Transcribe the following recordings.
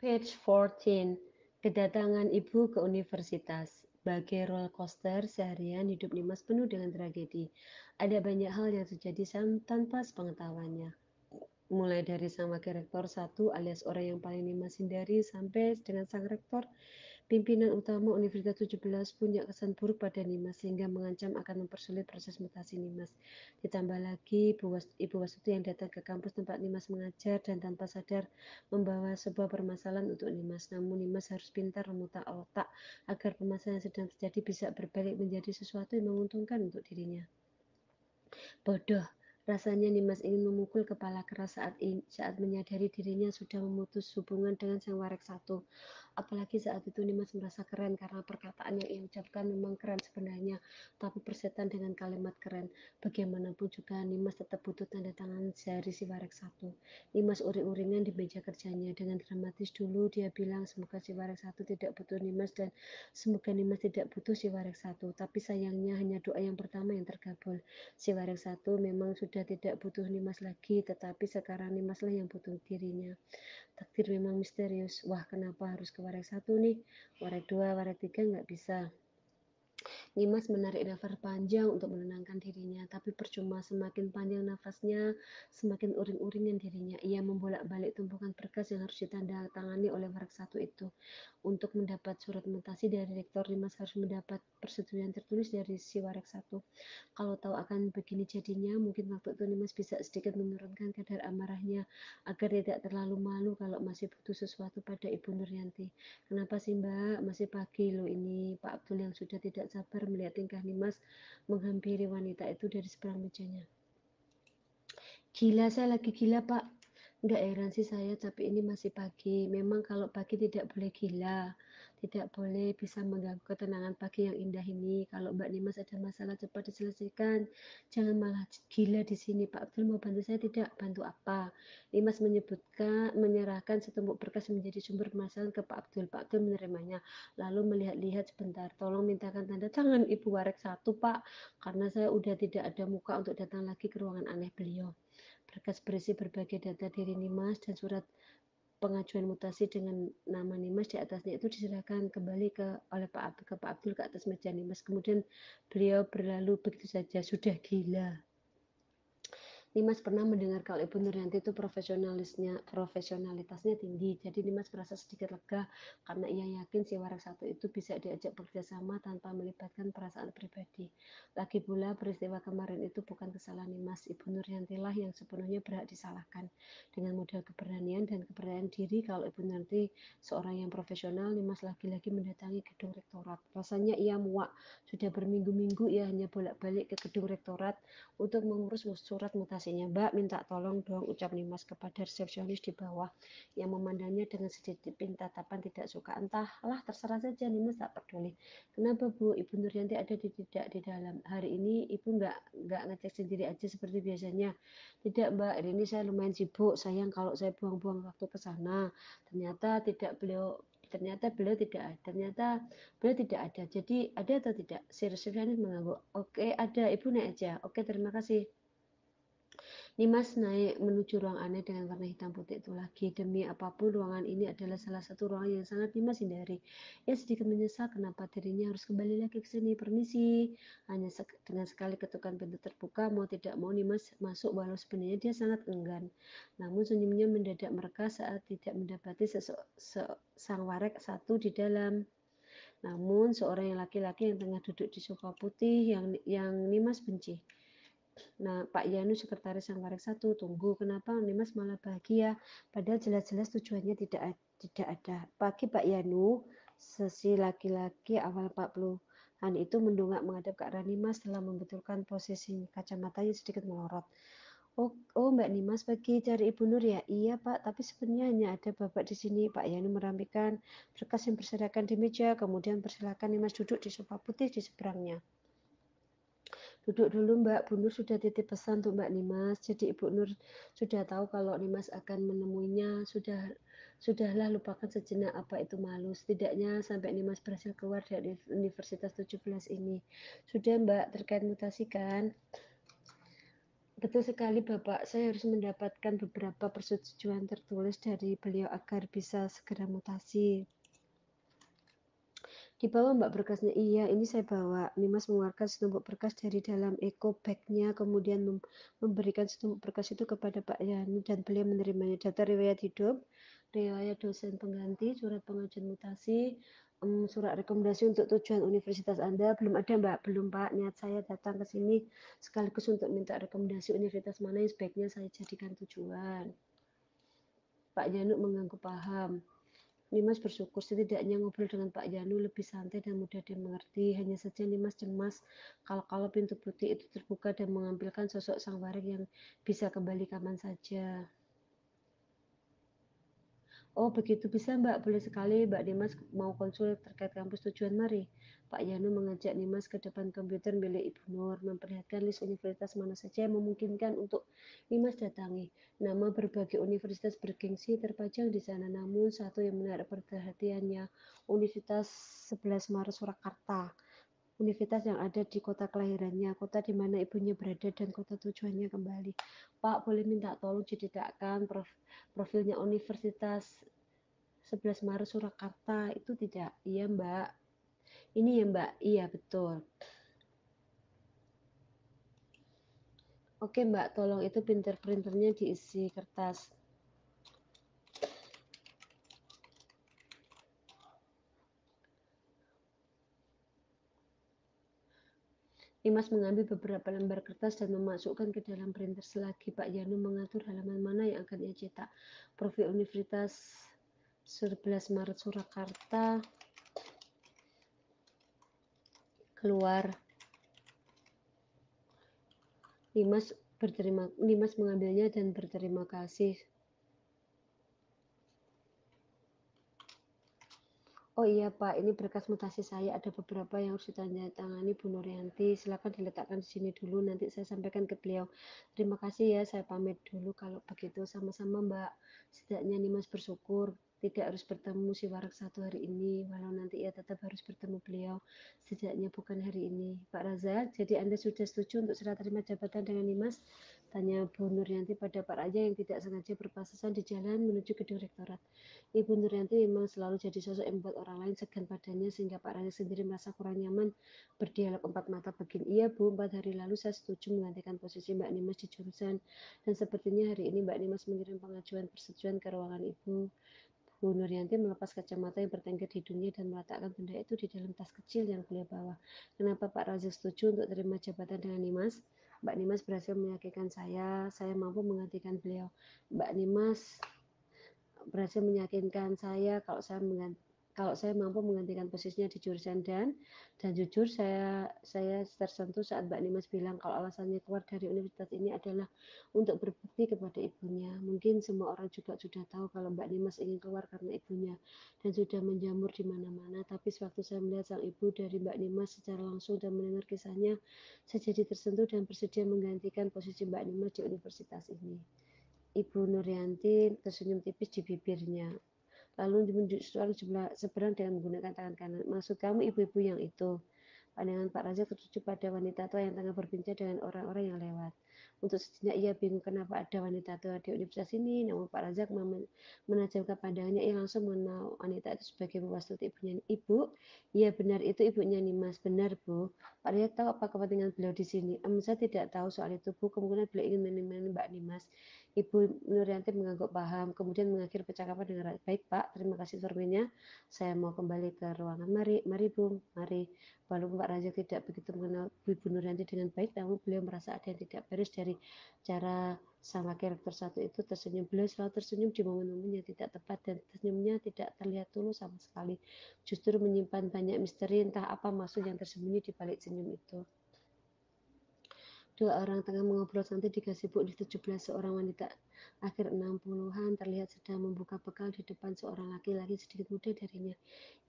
Page 14. Kedatangan ibu ke universitas. Bagai roller coaster, seharian hidup Nimas penuh dengan tragedi. Ada banyak hal yang terjadi tanpa sepengetahuannya. Mulai dari sang wakil rektor satu alias orang yang paling Nimas hindari sampai dengan sang rektor pimpinan utama Universitas 17 punya kesan buruk pada Nimas sehingga mengancam akan mempersulit proses mutasi Nimas. Ditambah lagi Ibu Wastuti yang datang ke kampus tempat Nimas mengajar dan tanpa sadar membawa sebuah permasalahan untuk Nimas. Namun Nimas harus pintar memutar otak agar permasalahan yang sedang terjadi bisa berbalik menjadi sesuatu yang menguntungkan untuk dirinya. Bodoh, rasanya Nimas ingin memukul kepala keras saat menyadari dirinya sudah memutus hubungan dengan sang warek satu. Apalagi saat itu Nimas merasa keren karena perkataan yang ia ucapkan memang keren sebenarnya, tapi persetan dengan kalimat keren. Bagaimanapun juga Nimas tetap butuh tanda tangan dari si warek satu. Nimas uring-uringan di meja kerjanya. Dengan dramatis dulu dia bilang semoga si warek satu tidak butuh Nimas dan semoga Nimas tidak butuh si warek satu. Tapi sayangnya hanya doa yang pertama yang terkabul. Si warek satu memang sudah tidak butuh Nimas lagi, tetapi sekarang Nimaslah yang butuh dirinya. Takdir memang misterius. Wah, kenapa harus ke warek satu nih? Warek dua, warek tiga nggak bisa. Nimas menarik nafas panjang untuk menenangkan dirinya, tapi percuma, semakin panjang nafasnya, semakin uring-uringan dirinya. Ia membolak-balik tumpukan berkas yang harus ditandatangani oleh warek satu itu. Untuk mendapat surat mutasi dari rektor, Nimas harus mendapat persetujuan tertulis dari si warek satu. Kalau tahu akan begini jadinya, mungkin waktu itu Nimas bisa sedikit menurunkan kadar amarahnya agar tidak terlalu malu kalau masih butuh sesuatu pada Ibu Nuryanti. Kenapa sih Mbak? Masih pagi loh ini. Pak Abdul yang sudah tidak sabar melihat tingkah Nimas menghampiri wanita itu dari seberang mejanya. Gila, saya lagi gila Pak. Enggak heran sih saya, tapi ini masih pagi. Memang kalau pagi tidak boleh gila. Tidak boleh bisa mengganggu ketenangan pagi yang indah ini. Kalau Mbak Nimas ada masalah cepat diselesaikan. Jangan malah gila di sini. Pak Abdul mau bantu saya tidak? Bantu apa? Nimas menyerahkan setumpuk berkas menjadi sumber permasalahan ke Pak Abdul. Pak Abdul menerimanya. Lalu melihat-lihat sebentar. Tolong mintakan tanda tangan Ibu Warek satu Pak. Karena saya udah tidak ada muka untuk datang lagi ke ruangan aneh beliau. Berkas berisi berbagai data diri Nimas dan surat pengajuan mutasi dengan nama Nimas di atasnya itu diserahkan kembali oleh Pak Abdul ke atas meja Nimas. Kemudian beliau berlalu begitu saja. Sudah gila. Nimas pernah mendengar kalau Ibu Nuryanti itu profesionalitasnya tinggi. Jadi Nimas merasa sedikit lega karena ia yakin si warak satu itu bisa diajak bekerja sama tanpa melibatkan perasaan pribadi. Lagi pula peristiwa kemarin itu bukan kesalahan Nimas. Ibu Nuryanti lah yang sepenuhnya berhak disalahkan. Dengan modal keberanian dan kepercayaan diri kalau Ibu Nuryanti seorang yang profesional, Nimas lagi-lagi mendatangi gedung rektorat. Rasanya ia muak. Sudah berminggu-minggu ia hanya bolak-balik ke gedung rektorat untuk mengurus surat mutasinya. Mbak, minta tolong dong, ucap Nimas kepada resepsionis di bawah yang memandangnya dengan sedikit tatapan tidak suka. Entahlah, terserah saja, Nimas tak peduli. Kenapa Bu? Ibu Nuryanti ada tidak di dalam? Hari ini Ibu nggak ngecek sendiri aja seperti biasanya. Tidak Mbak, hari ini saya lumayan sibuk. Sayang kalau saya buang-buang waktu ke sana. Ternyata beliau tidak ada. Jadi ada atau tidak? Si resepsionis mengangguk. Oke, ada. Ibu naik aja. Oke, terima kasih. Nimas naik menuju ruang aneh dengan warna hitam putih itu lagi. Demi apapun, ruangan ini adalah salah satu ruangan yang sangat Nimas hindari. Ia sedikit menyesal kenapa dirinya harus kembali lagi ke sini. Permisi. Hanya dengan sekali ketukan pintu terbuka, mau tidak mau Nimas masuk walau sebenarnya dia sangat enggan. Namun senyumnya mendadak mereka saat tidak mendapati sang warek satu di dalam. Namun seorang laki-laki yang tengah duduk di sofa putih yang Nimas benci. Nah, Pak Yanu sekretaris yang warek satu, tunggu, kenapa Nimas malah bahagia? Padahal jelas-jelas tujuannya tidak ada. Pagi Pak Yanu, sesi laki-laki awal 40-an itu mendongak menghadap ke arah Nimas setelah membetulkan posisi kacamatanya sedikit melorot. Oh, Mbak Nimas pergi cari Ibu Nur ya? Iya Pak, tapi sebenarnya hanya ada Bapak di sini. Pak Yanu merapikan berkas yang berserakan di meja, kemudian persilakan Nimas duduk di sofa putih di seberangnya. Duduk dulu Mbak, Bu Nur sudah titip pesan untuk Mbak Nimas. Jadi Ibu Nur sudah tahu kalau Nimas akan menemuinya. Sudahlah lupakan sejenak apa itu malu. Setidaknya sampai Nimas berhasil keluar dari Universitas 17 ini. Sudah Mbak, terkait mutasi kan? Betul sekali Bapak, saya harus mendapatkan beberapa persetujuan tertulis dari beliau agar bisa segera mutasi. Dibawa Mbak berkasnya? Iya, ini saya bawa. Nimas mengeluarkan setumpuk berkas dari dalam eco bag-nya, kemudian memberikan setumpuk berkas itu kepada Pak Yani dan beliau menerimanya. Data riwayat hidup, riwayat dosen pengganti, surat pengajuan mutasi, surat rekomendasi untuk tujuan universitas Anda. Belum ada Mbak, belum Pak. Niat saya datang ke sini sekaligus untuk minta rekomendasi universitas mana yang sebaiknya saya jadikan tujuan. Pak Januk mengangguk paham. Nimas bersyukur setidaknya ngobrol dengan Pak Janu lebih santai dan mudah dimengerti. Hanya saja Nimas cemas kalau pintu putih itu terbuka dan mengambilkan sosok sang warik yang bisa kembali kapan saja. Oh begitu, bisa Mbak, boleh sekali Mbak Nimas mau konsul terkait kampus tujuan, mari. Pak Yanu mengajak Nimas ke depan komputer milik Ibu Nur, memperlihatkan list universitas mana saja yang memungkinkan untuk Nimas datangi. Nama berbagai universitas bergengsi terpajang di sana, namun satu yang menarik perhatiannya, Universitas 11 Maret Surakarta. Universitas yang ada di kota kelahirannya, kota di mana ibunya berada, dan kota tujuannya kembali. Pak, boleh minta tolong didedakkan profilnya Universitas 11 Maret Surakarta itu tidak? Iya Mbak. Ini ya Mbak, iya betul. Oke Mbak, tolong itu printernya diisi kertas. Dimas mengambil beberapa lembar kertas dan memasukkan ke dalam printer. Selagi Pak Yanu mengatur halaman mana yang akan ia cetak. Profil Universitas 11 Maret Surakarta keluar. Dimas mengambilnya dan berterima kasih. Oh iya Pak, ini berkas mutasi saya, ada beberapa yang harus ditandatangani Bu Nuryanti. Silakan diletakkan di sini dulu, nanti saya sampaikan ke beliau. Terima kasih ya, saya pamit dulu kalau begitu. Sama-sama Mbak. Setidaknya Nimas bersyukur tidak harus bertemu si Warak satu hari ini, walau nanti ia tetap harus bertemu beliau. Setidaknya bukan hari ini. Pak Razak, jadi Anda sudah setuju untuk serah terima jabatan dengan Nimas? Tanya Bu Nuryanti pada Pak Raja yang tidak sengaja berpasasan di jalan menuju gedung rektorat. Ibu Nuryanti memang selalu jadi sosok yang membuat orang lain segan padanya sehingga Pak Raja sendiri merasa kurang nyaman berdialog empat mata begini. Iya Bu, 4 hari lalu saya setuju menggantikan posisi Mbak Nimas di jurusan dan sepertinya hari ini Mbak Nimas mengirim pengajuan persetujuan ke ruangan Ibu. Bu Nuryanti melepas kacamata yang bertengger di hidungnya dan meletakkan benda itu di dalam tas kecil yang beliau bawa. Kenapa Pak Raja setuju untuk terima jabatan dengan Nimas? Mbak Nimas berhasil meyakinkan saya mampu menggantikan beliau. Mbak Nimas berhasil meyakinkan saya kalau saya mampu menggantikan posisinya di jurusan dan jujur saya tersentuh saat Mbak Nimas bilang kalau alasannya keluar dari universitas ini adalah untuk berbukti kepada ibunya. Mungkin semua orang juga sudah tahu kalau Mbak Nimas ingin keluar karena ibunya dan sudah menjamur di mana-mana, tapi sewaktu saya melihat sang ibu dari Mbak Nimas secara langsung dan mendengar kisahnya, saya jadi tersentuh dan bersedia menggantikan posisi Mbak Nimas di universitas ini. Ibu Nuryanti tersenyum tipis di bibirnya, lalu menunjuk seorang seberang dengan menggunakan tangan kanan. Maksud kamu ibu-ibu yang itu? Pandangan Pak Raja tertuju pada wanita tua yang tengah berbincang dengan orang-orang yang lewat. Untuk sejenak ia bingung kenapa ada wanita tua di universitas ini, namun Pak Razak menajamkan pandangannya. Ia langsung mengenal wanita itu sebagai prostitut ibunya. Ibu, iya benar itu ibunya Nimas. Benar Bu. Pak Razak tahu apa kepentingan beliau di sini? Saya tidak tahu soal itu Bu. Kemungkinan beliau ingin menemani Mbak Nimas. Ibu Nuryanti mengangguk paham, kemudian mengakhiri percakapan dengan baik Pak, terima kasih informasinya. Saya mau kembali ke ruangan. Mari Bu, mari. Walaupun Pak Raja tidak begitu mengenal Ibu Nuryanti dengan baik, namun beliau merasa ada yang tidak beres dari cara sang karakter satu itu tersenyum. Beliau selalu tersenyum di momen-momen yang tidak tepat dan tersenyumnya tidak terlihat tulus sama sekali. Justru menyimpan banyak misteri, entah apa maksud yang tersembunyi di balik senyum itu. Dua orang tengah mengobrol santai di gazebo di 17. Seorang wanita akhir 60-an terlihat sedang membuka bekal di depan seorang laki-laki sedikit muda darinya.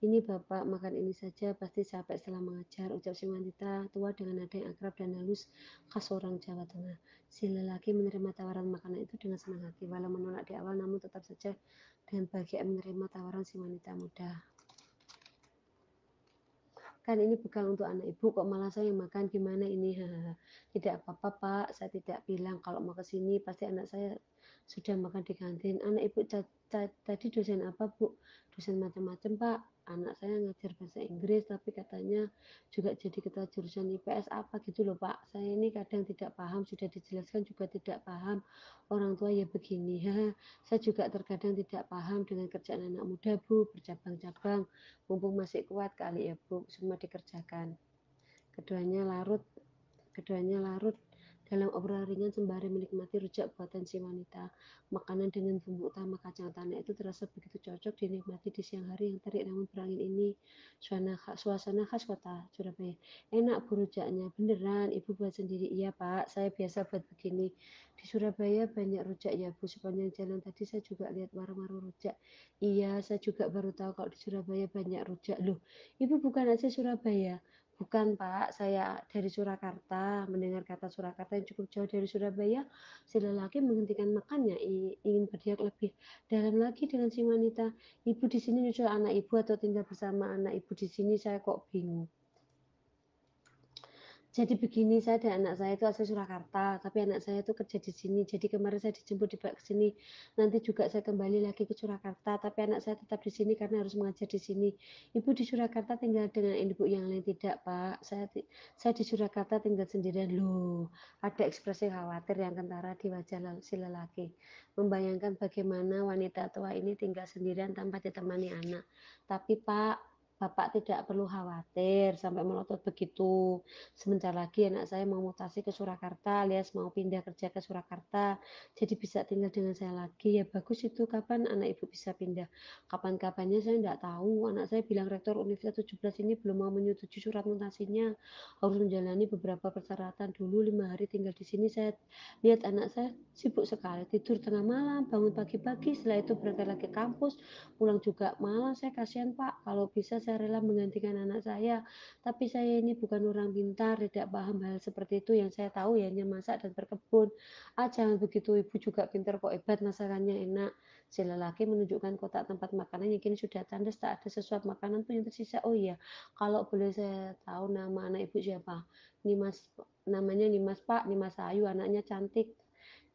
Ini Bapak, makan ini saja, pasti capek setelah mengajar, ucap si wanita tua dengan nada yang akrab dan halus khas orang Jawa Tengah. Si lelaki menerima tawaran makanan itu dengan senang hati, walau menolak di awal namun tetap saja dengan bahagia menerima tawaran si wanita muda. kan ini bukan untuk anak ibu kok malah saya yang makan, gimana ini, hahaha. Tidak apa-apa Pak, saya tidak bilang kalau mau ke sini pasti anak saya sudah makan di kantin. Anak ibu tadi dosen apa Bu? Dosen macam-macam Pak, anak saya ngajar bahasa Inggris tapi katanya juga jadi ketua jurusan IPS apa gitu loh Pak. Saya ini kadang tidak paham, sudah dijelaskan juga tidak paham, orang tua ya begini, haha. Saya juga terkadang tidak paham dengan kerjaan anak muda Bu, bercabang-cabang, mumpung masih kuat kali ya Bu, semua dikerjakan. Keduanya larut Keduanya larut dalam obrolan ringan sembari menikmati rujak buatan si wanita. Makanan dengan bumbu utama kacang tanah itu terasa begitu cocok dinikmati di siang hari yang terik namun berangin ini. Suasana khas kota Surabaya. Enak bu rujaknya, beneran ibu buat sendiri? Iya Pak, saya biasa buat begini. Di Surabaya banyak rujak ya Bu, sepanjang jalan tadi saya juga lihat warung-warung rujak. Iya, saya juga baru tahu kalau di Surabaya banyak rujak. Loh, ibu bukan asli Surabaya? Bukan Pak, saya dari Surakarta. Mendengar kata Surakarta yang cukup jauh dari Surabaya, si lelaki menghentikan makannya, ingin berdialog lebih dalam lagi dengan si wanita. Ibu di sini nyusul anak ibu atau tinggal bersama anak ibu di sini, saya kok bingung. Jadi begini, saya dan anak saya itu asal Surakarta, tapi anak saya itu kerja di sini. Jadi kemarin saya dijemput dibawa ke sini. Nanti juga saya kembali lagi ke Surakarta, tapi anak saya tetap di sini karena harus mengajar di sini. Ibu di Surakarta tinggal dengan ibu yang lain tidak, Pak? Saya di Surakarta tinggal sendirian. Loh, ada ekspresi khawatir yang kentara di wajah si lelaki. Membayangkan bagaimana wanita tua ini tinggal sendirian tanpa ditemani anak. Tapi Pak, Bapak tidak perlu khawatir sampai melotot begitu. Sebentar lagi anak saya mau mutasi ke Surakarta alias mau pindah kerja ke Surakarta. Jadi bisa tinggal dengan saya lagi. Ya bagus itu, kapan anak ibu bisa pindah? Kapan-kapannya saya tidak tahu. Anak saya bilang rektor Universitas 17 ini belum mau menyetujui surat mutasinya. Harus menjalani beberapa persyaratan dulu. 5 hari tinggal di sini. Saya lihat anak saya sibuk sekali. Tidur tengah malam, bangun pagi-pagi. Setelah itu berangkat lagi kampus. Pulang juga malam. Saya kasihan Pak. Kalau bisa saya rela menggantikan anak saya. Tapi saya ini bukan orang pintar, tidak paham hal seperti itu. Yang saya tahu ya hanya masak dan berkebun. Jangan begitu, ibu juga pintar kok, hebat, masakannya enak. Si lelaki menunjukkan kotak tempat makanan yang kini sudah tandas, tak ada sesuap makanan pun yang tersisa. Oh iya, kalau boleh saya tahu nama anak ibu siapa? Nimas, namanya Nimas Pak, Nimas Ayu, anaknya cantik.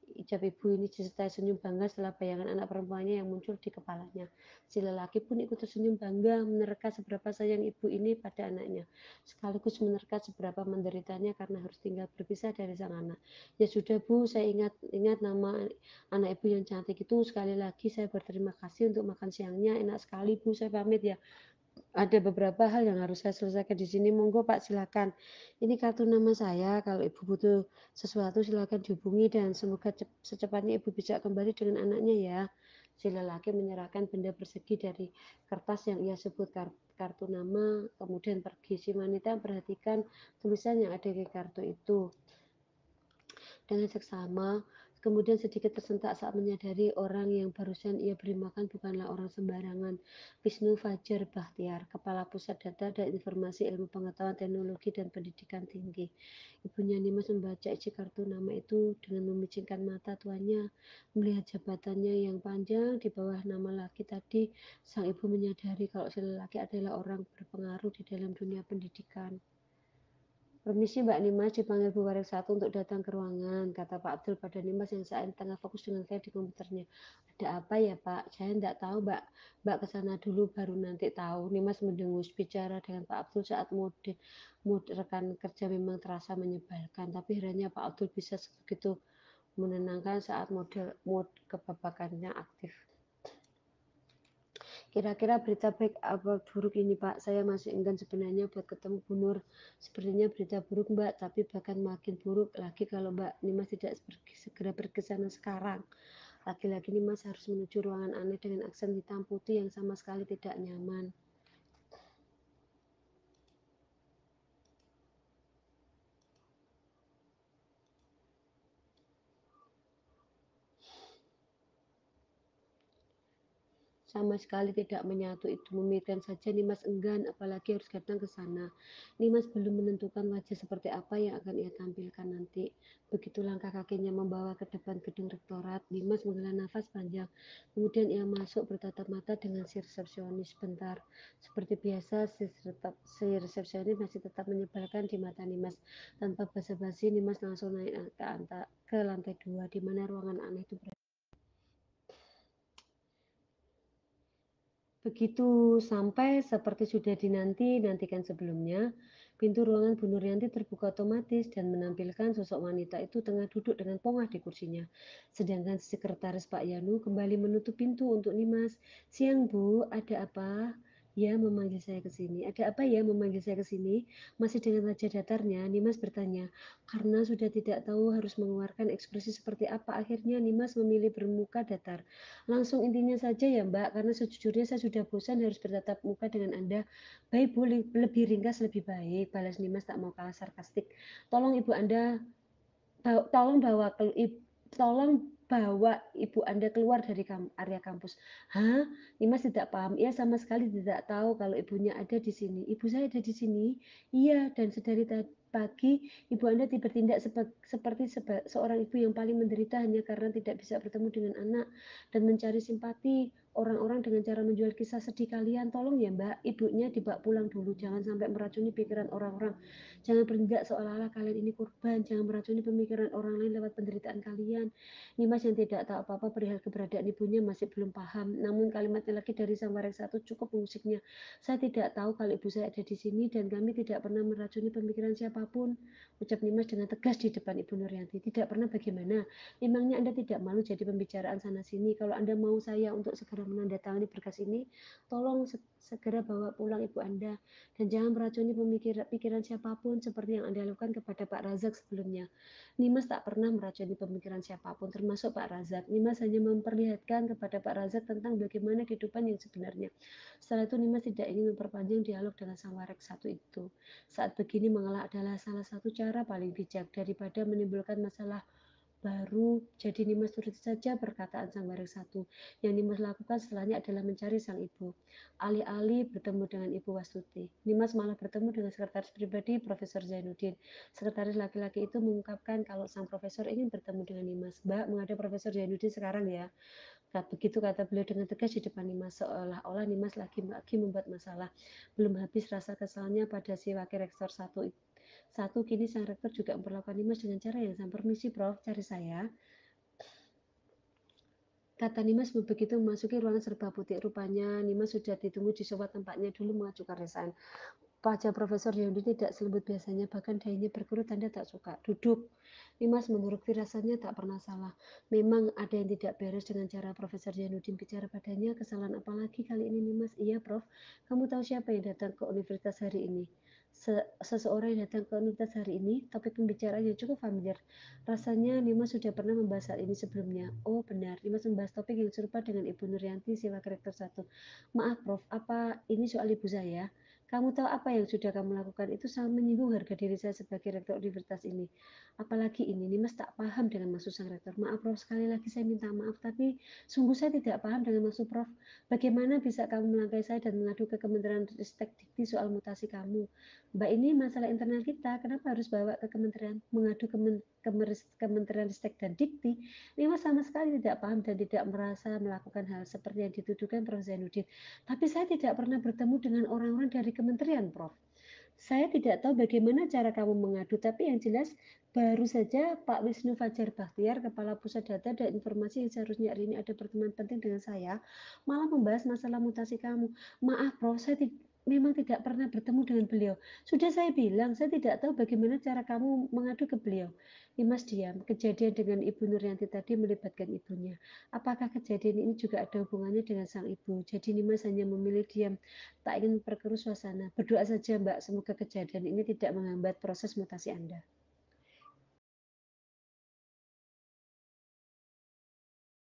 Ijab ibu ini disertai senyum bangga setelah bayangan anak perempuannya yang muncul di kepalanya. Si lelaki pun ikut tersenyum bangga menerka seberapa sayang ibu ini pada anaknya, sekaligus menerka seberapa menderitanya karena harus tinggal berpisah dari sang anak. Ya sudah Bu, saya ingat nama anak ibu yang cantik itu. Sekali lagi saya berterima kasih untuk makan siangnya, enak sekali Bu, saya pamit ya. Ada beberapa hal yang harus saya selesaikan di sini. Monggo Pak, silakan. Ini kartu nama saya. Kalau Ibu butuh sesuatu silakan dihubungi dan semoga secepatnya Ibu bisa kembali dengan anaknya ya. Si lelaki menyerahkan benda persegi dari kertas yang ia sebut kartu nama, kemudian pergi. Si wanita perhatikan tulisan yang ada di kartu itu dengan seksama, kemudian sedikit tersentak saat menyadari orang yang barusan ia beri makan bukanlah orang sembarangan. Wisnu Fajar Bahtiar, Kepala Pusat Data dan Informasi Ilmu Pengetahuan Teknologi dan Pendidikan Tinggi. Ibunya Nimas membaca isi kartu nama itu dengan memicingkan mata. Tuannya melihat jabatannya yang panjang di bawah nama laki tadi. Sang ibu menyadari kalau si lelaki adalah orang berpengaruh di dalam dunia pendidikan. Permisi Mbak Nimas, dipanggil Bu Warik 1 untuk datang ke ruangan, kata Pak Abdul pada Nimas yang saat ini tengah fokus dengan file di komputernya. Ada apa ya Pak? Saya tidak tahu Mbak. Mbak kesana dulu baru nanti tahu. Nimas mendengus. Bicara dengan Pak Abdul saat mode rekan kerja memang terasa menyebalkan. Tapi herannya Pak Abdul bisa begitu menenangkan saat mode kebabakannya aktif. Kira-kira berita baik apa buruk ini Pak? Saya masih enggan sebenarnya buat ketemu Bu Nur. Sepertinya berita buruk Mbak, tapi bahkan makin buruk lagi kalau Mbak Nimas tidak segera pergi ke sana sekarang. Lagi-lagi Nimas harus menuju ruangan aneh dengan aksen hitam putih yang sama sekali tidak nyaman. Sama sekali tidak menyatu itu, memikirkan saja Nimas enggan, apalagi harus datang ke sana. Nimas belum menentukan wajah seperti apa yang akan ia tampilkan nanti. Begitu langkah kakinya membawa ke depan gedung rektorat, Nimas menghela nafas panjang. Kemudian ia masuk bertatap mata dengan si resepsionis sebentar. Seperti biasa, si resepsionis masih tetap menyebalkan di mata Nimas. Tanpa basa-basi, Nimas langsung naik ke lantai 2, di mana ruangan aneh itu berada. Begitu sampai seperti sudah dinantikan sebelumnya, pintu ruangan Bu Nuryanti terbuka otomatis dan menampilkan sosok wanita itu tengah duduk dengan pongah di kursinya. Sedangkan sekretaris Pak Yanu kembali menutup pintu untuk Nimas. "Siang Bu, ada apa? Ya memanggil saya ke sini. Ada apa ya memanggil saya ke sini?" Masih dengan wajah datarnya, Nimas bertanya. Karena sudah tidak tahu harus mengeluarkan ekspresi seperti apa, akhirnya Nimas memilih bermuka datar. "Langsung intinya saja ya Mbak, karena sejujurnya saya sudah bosan harus bertatap muka dengan Anda." "Baik Bu, lebih ringkas lebih baik," balas Nimas tak mau kalah sarkastik. "Tolong Ibu Anda tolong bawa tolong bawa ibu Anda keluar dari area kampus." "Hah?" Nimas tidak paham. Ia sama sekali tidak tahu kalau ibunya ada di sini. "Ibu saya ada di sini?" "Iya, dan sedari pagi ibu Anda bertindak seperti seorang ibu yang paling menderita hanya karena tidak bisa bertemu dengan anak dan mencari simpati orang-orang dengan cara menjual kisah sedih kalian. Tolong ya Mbak, ibunya dibawa pulang dulu. Jangan sampai meracuni pikiran orang-orang. Jangan bertindak seolah-olah kalian ini korban. Jangan meracuni pemikiran orang lain lewat penderitaan kalian." Nimas yang tidak tahu apa-apa perihal keberadaan ibunya masih belum paham. Namun kalimat laki dari sang satu cukup mengusiknya. "Saya tidak tahu kalau ibu saya ada di sini dan kami tidak pernah meracuni pemikiran siapapun," ucap Nimas dengan tegas di depan Ibu Nuryanti. "Tidak pernah bagaimana? Memangnya Anda tidak malu jadi pembicaraan sana-sini? Kalau Anda mau saya untuk segera menandatangani berkas ini, tolong segera bawa pulang ibu Anda. Dan jangan meracuni pikiran siapapun seperti yang Anda lakukan kepada Pak Razak sebelumnya." Nimas tak pernah meracuni pemikiran siapapun, termasuk Pak Razak. Nimas hanya memperlihatkan kepada Pak Razak tentang bagaimana kehidupan yang sebenarnya. Setelah itu Nimas tidak ingin memperpanjang dialog dengan sang warek satu itu. Saat begini mengelak adalah salah satu cara paling bijak daripada menimbulkan masalah baru. Jadi Nimas turuti saja perkataan sang warek satu. Yang Nimas lakukan setelahnya adalah mencari sang ibu. Alih-alih bertemu dengan Ibu Wastuti, Nimas malah bertemu dengan sekretaris pribadi Profesor Zainuddin. Sekretaris laki-laki itu mengungkapkan kalau sang profesor ingin bertemu dengan Nimas. "Mbak, menghadap Profesor Zainuddin sekarang ya." Begitu kata beliau dengan tegas di depan Nimas, seolah-olah Nimas lagi membuat masalah. Belum habis rasa kesalnya pada si wakil rektor satu, kini sang rektor juga memperlakukan Nimas dengan cara yang sama. "Permisi Prof, cari saya?" Kata Nimas begitu memasuki ruangan serba putih. Rupanya Nimas sudah ditunggu di sofa tempatnya dulu mengajukan resign. Wajah Profesor Yondi tidak selembut biasanya, bahkan dahinya berkerut tanda tak suka. "Duduk." Nimas menurut firasatnya tak pernah salah. Memang ada yang tidak beres dengan cara Profesor Zainuddin bicara padanya. Kesalahan apa lagi kali ini Nimas? "Iya Prof, kamu tahu siapa yang datang ke universitas hari ini?" Seseorang yang datang ke universitas hari ini, topik pembicaraannya cukup familiar. Rasanya Nimas sudah pernah membahas hal ini sebelumnya. Oh benar, Nimas membahas topik yang serupa dengan Ibu Nuryanti, si wakil rektor satu. "Maaf Prof, apa ini soal ibu saya? Kamu tahu apa yang sudah kamu lakukan itu sangat menyinggung harga diri saya sebagai rektor universitas ini." Apalagi ini, Nimas tak paham dengan maksud sang rektor. "Maaf Prof, sekali lagi saya minta maaf, tapi sungguh saya tidak paham dengan maksud Prof. Bagaimana bisa kamu melangkai saya dan mengadu ke Kementerian Ristek Dikti soal mutasi kamu? Mbak, ini masalah internal kita, kenapa harus bawa ke kementerian, mengadu ke Kementerian Ristek dan Dikti?" Nimas sama sekali tidak paham dan tidak merasa melakukan hal seperti yang dituduhkan Prof Zainuddin. "Tapi saya tidak pernah bertemu dengan orang-orang dari kementerian Prof. Saya tidak tahu bagaimana cara kamu mengadu, tapi yang jelas baru saja Pak Wisnu Fajar Bakhtiar, Kepala Pusat Data dan Informasi yang seharusnya hari ini ada pertemuan penting dengan saya, malah membahas masalah mutasi kamu." "Maaf Prof, saya memang tidak pernah bertemu dengan beliau. Sudah saya bilang, saya tidak tahu bagaimana cara kamu mengadu ke beliau." Nimas diam. Kejadian dengan Ibu Nuryanti tadi melibatkan ibunya. Apakah kejadian ini juga ada hubungannya dengan sang ibu? Jadi Nimas hanya memilih diam, tak ingin memperkeruh suasana. "Berdoa saja Mbak, semoga kejadian ini tidak menghambat proses mutasi Anda."